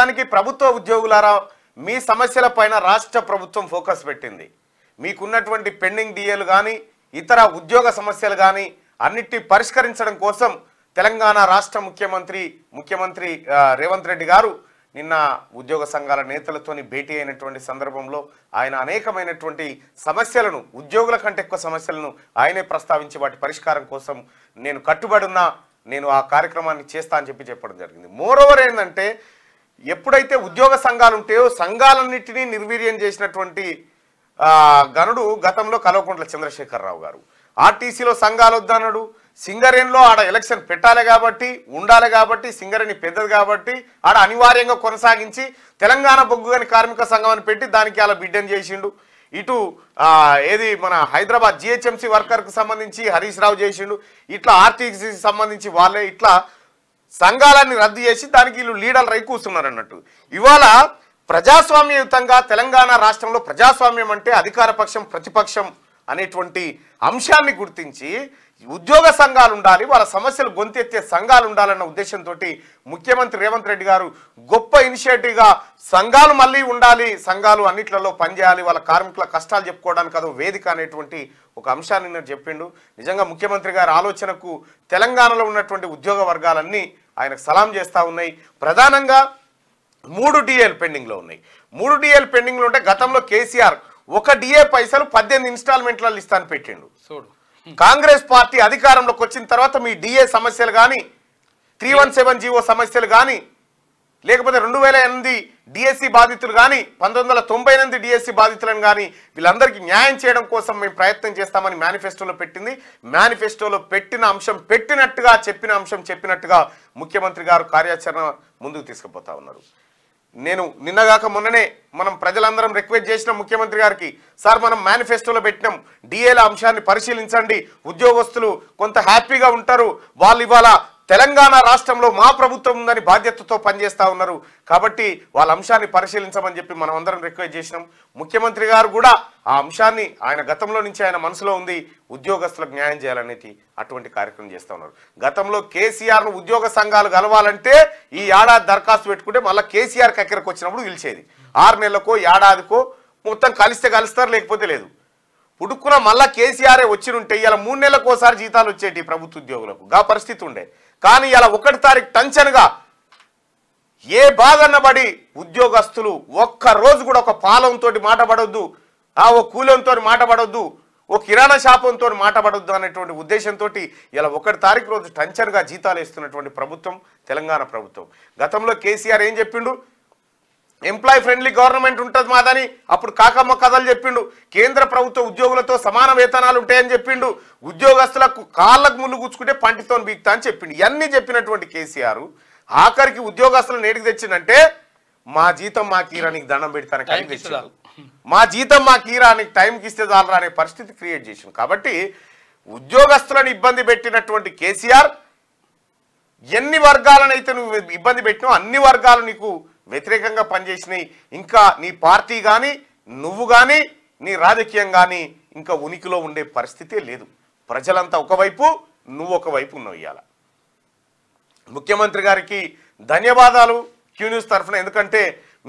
మొత్తానికి ప్రభుత్వ ఉద్యోగులారా మీ సమస్యలపైన రాష్ట్ర ప్రభుత్వం ఫోకస్ పెట్టింది. మీకున్నటువంటి పెండింగ్ డిఏలు కానీ ఇతర ఉద్యోగ సమస్యలు కానీ అన్నిటిని పరిష్కరించడం కోసం తెలంగాణ రాష్ట్ర ముఖ్యమంత్రి రేవంత్ రెడ్డి గారు నిన్న ఉద్యోగ సంఘాల నేతలతోని భేటీ అయినటువంటి సందర్భంలో ఆయన అనేకమైనటువంటి సమస్యలను, ఉద్యోగుల కంటే ఎక్కువ సమస్యలను ఆయనే ప్రస్తావించి వాటి పరిష్కారం కోసం నేను కట్టుబడి ఉన్నా, నేను ఆ కార్యక్రమాన్ని చేస్తా అని చెప్పడం జరిగింది. మోరోవర్ ఏంటంటే, ఎప్పుడైతే ఉద్యోగ సంఘాలు ఉంటాయో సంఘాలన్నింటినీ నిర్వీర్యం చేసినటువంటి గనుడు గతంలో కల్వకుంట్ల చంద్రశేఖరరావు గారు. ఆర్టీసీలో సంఘాలు వద్దన్నాడు, సింగరేణిలో ఆడ ఎలక్షన్ పెట్టాలి కాబట్టి, ఉండాలి కాబట్టి, సింగరేణి పెద్దది కాబట్టి ఆడ అనివార్యంగా కొనసాగించి తెలంగాణ బొగ్గుగని కార్మిక సంఘం అని పెట్టి దానికి అలా బిడ్డని చేసిండు. ఇటు ఏది మన హైదరాబాద్ జిహెచ్ఎంసీ వర్కర్కి సంబంధించి హరీష్ రావు చేసిండు. ఇట్లా ఆర్టీసీకి సంబంధించి వాళ్ళే ఇట్లా సంఘాలన్నీ రద్దు చేసి దానికి వీళ్ళు లీడర్లు రై కూర్చున్నారు అన్నట్టు. ఇవాళ ప్రజాస్వామ్యయుతంగా తెలంగాణ రాష్ట్రంలో ప్రజాస్వామ్యం అంటే అధికార పక్షం ప్రతిపక్షం అనేటువంటి అంశాన్ని గుర్తించి ఉద్యోగ సంఘాలు ఉండాలి, వాళ్ళ సమస్యలు గొంతెత్తే సంఘాలు ఉండాలన్న ఉద్దేశంతో ముఖ్యమంత్రి రేవంత్ రెడ్డి గారు గొప్ప ఇనిషియేటివ్గా సంఘాలు మళ్ళీ ఉండాలి, సంఘాలు అన్నిట్లలో పనిచేయాలి, వాళ్ళ కార్మికుల కష్టాలు చెప్పుకోవడానికి అదో వేదిక అనేటువంటి ఒక అంశాన్ని నేను చెప్పిండు. నిజంగా ముఖ్యమంత్రి గారి ఆలోచనకు తెలంగాణలో ఉన్నటువంటి ఉద్యోగ వర్గాలన్నీ ఆయనకు సలాం చేస్తూ ఉన్నాయి. ప్రధానంగా 3 డిఏలు పెండింగ్లో ఉన్నాయి. 3 డిఏలు పెండింగ్లో ఉంటే గతంలో కేసీఆర్ ఒక డిఏ పైసలు 18 ఇన్స్టాల్మెంట్లలో ఇస్తాను పెట్టిండు. కాంగ్రెస్ పార్టీ అధికారంలోకి వచ్చిన తర్వాత మీ డిఏ సమస్యలు కానీ, 317 జీవో సమస్యలు కానీ, లేకపోతే 2008 డిఎస్సి బాధితులు కానీ, 1998 డిఎస్సి బాధితులను కానీ వీళ్ళందరికీ న్యాయం చేయడం కోసం మేము ప్రయత్నం చేస్తామని మేనిఫెస్టోలో పెట్టింది. మేనిఫెస్టోలో పెట్టిన అంశం పెట్టినట్టుగా, చెప్పిన అంశం చెప్పినట్టుగా ముఖ్యమంత్రి గారు కార్యాచరణ ముందుకు తీసుకుపోతా ఉన్నారు. నేను నిన్నగాక మొన్ననే మనం ప్రజలందరం రిక్వెస్ట్ చేసిన ముఖ్యమంత్రి గారికి, సార్ మనం మేనిఫెస్టోలో పెట్టినాం, డిఏల అంశాన్ని పరిశీలించండి, ఉద్యోగస్తులు కొంత హ్యాపీగా ఉంటారు, వాళ్ళు ఇవాళ తెలంగాణ రాష్ట్రంలో మా ప్రభుత్వం ఉందని బాధ్యతతో పనిచేస్తూ ఉన్నారు కాబట్టి వాళ్ళ అంశాన్ని పరిశీలించమని చెప్పి మనం అందరం రిక్వెస్ట్ చేసినాం. ముఖ్యమంత్రి గారు కూడా ఆ అంశాన్ని ఆయన గతంలో నుంచి ఆయన మనసులో ఉంది, ఉద్యోగస్తులకు న్యాయం చేయాలనేది అటువంటి కార్యక్రమం చేస్తూ ఉన్నారు. గతంలో కేసీఆర్ను ఉద్యోగ సంఘాలు కలవాలంటే ఈ ఏడాది దరఖాస్తు పెట్టుకుంటే మళ్ళీ కేసీఆర్కి ఎక్కడికి వచ్చినప్పుడు పిలిచేది. 6 నెలలకో ఏడాదికో మొత్తం కలిస్తే కలుస్తారు, లేకపోతే లేదు. పుడుక్కున మళ్ళా కేసీఆరే వచ్చినుంటే ఇలా 3 నెలలకు ఒకసారి జీతాలు వచ్చేటి ప్రభుత్వ ఉద్యోగులకు, గా పరిస్థితి ఉండే. కానీ ఇలా 1 తారీఖు టెన్షన్గా ఏ బాధన్నబడి ఉద్యోగస్తులు ఒక్క రోజు కూడా ఒక పాలంతో మాటపడొద్దు, ఓ కూలంతో మాటపడొద్దు, ఓ కిరాణా షాపంతో మాటపడొద్దు అనేటువంటి ఉద్దేశంతో ఇలా 1 తారీఖు రోజు టెన్షన్గా జీతాలు వేస్తున్నటువంటి ప్రభుత్వం తెలంగాణ ప్రభుత్వం. గతంలో కేసీఆర్ ఏం చెప్పిండు, ఎంప్లాయ్ ఫ్రెండ్లీ గవర్నమెంట్ ఉంటుంది మాదని అప్పుడు కాకమ్మ కథలు చెప్పిండు. కేంద్ర ప్రభుత్వ ఉద్యోగులతో సమాన వేతనాలు ఉంటాయని చెప్పిండు. ఉద్యోగస్తులకు కాళ్ళకు ముళ్ళు గుచ్చుకుంటే పంటితో బీక్తా అని చెప్పిండు. ఇవన్నీ చెప్పినటువంటి కేసీఆర్ ఆఖరికి ఉద్యోగస్తులు నేటికి తెచ్చిందంటే మా జీతం మా కీరానికి దండం పెడతాను టైంకి తెచ్చాడు, మా జీతం మా కీరానికి టైంకి ఇస్తే చాలరా అనే పరిస్థితి క్రియేట్ చేసింది. కాబట్టి ఉద్యోగస్తులను ఇబ్బంది పెట్టినటువంటి కేసీఆర్ ఎన్ని వర్గాలనైతే నువ్వు ఇబ్బంది పెట్టినావు అన్ని వర్గాలు నీకు వ్యతిరేకంగా పనిచేసినాయి. ఇంకా నీ పార్టీ కానీ, నువ్వు కానీ, నీ రాజకీయం కానీ ఇంకా ఉనికిలో ఉండే పరిస్థితే లేదు. ప్రజలంతా ఒకవైపు, నువ్వు ఒకవైపు ఉన్నావు. ఇవాళ ముఖ్యమంత్రి గారికి ధన్యవాదాలు క్యూ న్యూస్ తరఫున, ఎందుకంటే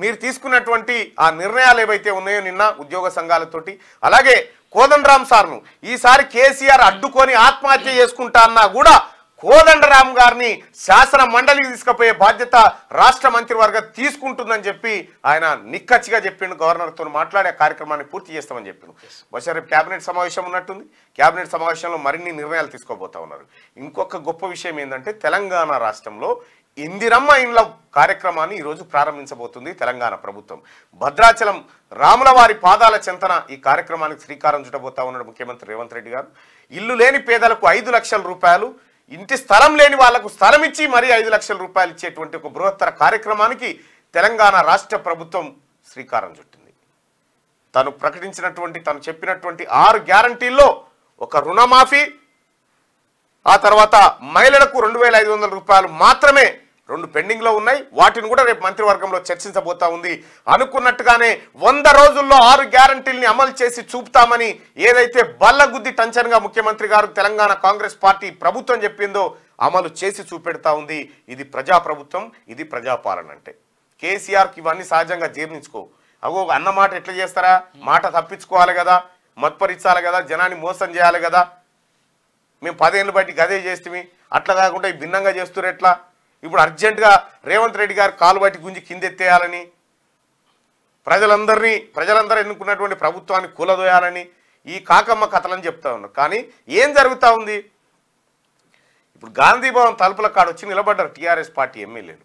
మీరు తీసుకున్నటువంటి ఆ నిర్ణయాలు ఏవైతే ఉన్నాయో నిన్న ఉద్యోగ సంఘాలతోటి, అలాగే కోదండరామ్ సార్ను ఈసారి కేసీఆర్ అడ్డుకొని ఆత్మహత్య చేసుకుంటా అన్నా కూడా కోదండరామ్ గారిని శాసన మండలికి తీసుకుపోయే బాధ్యత రాష్ట్ర మంత్రివర్గం తీసుకుంటుందని చెప్పి ఆయన నిక్కచ్చిగా చెప్పిండు. గవర్నర్తో మాట్లాడే కార్యక్రమాన్ని పూర్తి చేస్తామని చెప్పిండు. బహుశా రేపు క్యాబినెట్ సమావేశం ఉన్నట్టుంది. క్యాబినెట్ సమావేశంలో మరిన్ని నిర్ణయాలు తీసుకోబోతా ఉన్నారు. ఇంకొక గొప్ప విషయం ఏంటంటే తెలంగాణ రాష్ట్రంలో ఇందిరమ్మ ఇండ్ల కార్యక్రమాన్ని ఈరోజు ప్రారంభించబోతుంది తెలంగాణ ప్రభుత్వం. భద్రాచలం రాములవారి పాదాల చెంతన ఈ కార్యక్రమానికి శ్రీకారం చుట్టబోతా ఉన్నాడు ముఖ్యమంత్రి రేవంత్ రెడ్డి గారు. ఇల్లు లేని పేదలకు 5 లక్షల రూపాయలు, ఇంటి స్థలం లేని వాళ్లకు స్థలం ఇచ్చి మరీ 5 లక్షల రూపాయలు ఇచ్చేటువంటి ఒక బృహత్తర కార్యక్రమానికి తెలంగాణ రాష్ట్ర ప్రభుత్వం శ్రీకారం చుట్టింది. తను ప్రకటించినటువంటి, తను చెప్పినటువంటి 6 గ్యారంటీల్లో ఒక రుణమాఫీ, ఆ తర్వాత మహిళలకు 2500 రూపాయలు మాత్రమే 2 పెండింగ్లో ఉన్నాయి. వాటిని కూడా రేపు మంత్రివర్గంలో చర్చించబోతా ఉంది. అనుకున్నట్టుగానే 100 రోజుల్లో 6 గ్యారంటీల్ని అమలు చేసి చూపుతామని ఏదైతే బల్లగుద్ది టెన్షన్గా ముఖ్యమంత్రి గారు తెలంగాణ కాంగ్రెస్ పార్టీ ప్రభుత్వం చెప్పిందో అమలు చేసి చూపెడతా ఉంది. ఇది ప్రజాప్రభుత్వం, ఇది ప్రజాపాలన అంటే. కేసీఆర్కి ఇవన్నీ సహజంగా జీర్ణించుకో. అగో అన్న మాట ఎట్లా చేస్తారా, మాట తప్పించుకోవాలి కదా, మత్పరించాలి కదా, జనాన్ని మోసం చేయాలి కదా, మేము 10 ఏళ్ళు బట్టి గదే చేస్తే అట్లా కాకుండా భిన్నంగా చేస్తున్నారు ఎట్లా, ఇప్పుడు అర్జెంటుగా రేవంత్ రెడ్డి గారు కాలు బట్టి గుంజి కిందెత్తేయాలని, ప్రజలందరూ ఎన్నుకున్నటువంటి ప్రభుత్వాన్ని కూలదోయాలని ఈ కాకమ్మ కథలని చెప్తా ఉన్నారు. కానీ ఏం జరుగుతూ ఉంది, ఇప్పుడు గాంధీ భవన్ తలుపుల కాడ వచ్చి నిలబడ్డారు టీఆర్ఎస్ పార్టీ ఎమ్మెల్యేలు,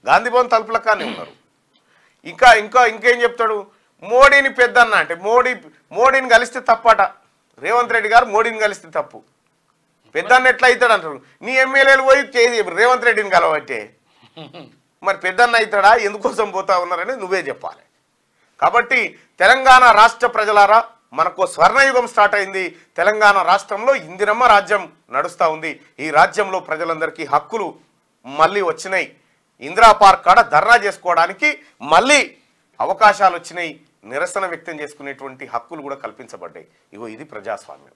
గాంధీ భవన్ తలుపుల కాడనే ఉన్నారు. ఇంకేం చెప్తాడు, మోడీని పెద్దన్న అంటే మోడీని కలిస్తే తప్పట, రేవంత్ రెడ్డి గారు మోడీని కలిస్తే తప్పు, పెద్దన్న ఎట్లా అవుతాడు అంటారు. నీ ఎమ్మెల్యేలు పోయి రేవంత్ రెడ్డిని కలవట్టే, మరి పెద్దన్న అవుతాడా, ఎందుకోసం పోతా ఉన్నారని నువ్వే చెప్పాలి. కాబట్టి తెలంగాణ రాష్ట్ర ప్రజలారా, మనకు స్వర్ణయుగం స్టార్ట్ అయింది. తెలంగాణ రాష్ట్రంలో ఇందిరమ్మ రాజ్యం నడుస్తూ ఉంది. ఈ రాజ్యంలో ప్రజలందరికీ హక్కులు మళ్ళీ వచ్చినాయి. ఇందిరా పార్క్ కాడ ధర్నా చేసుకోవడానికి మళ్ళీ అవకాశాలు వచ్చినాయి. నిరసన వ్యక్తం చేసుకునేటువంటి హక్కులు కూడా కల్పించబడ్డాయి. ఇగో ఇది ప్రజాస్వామ్యం.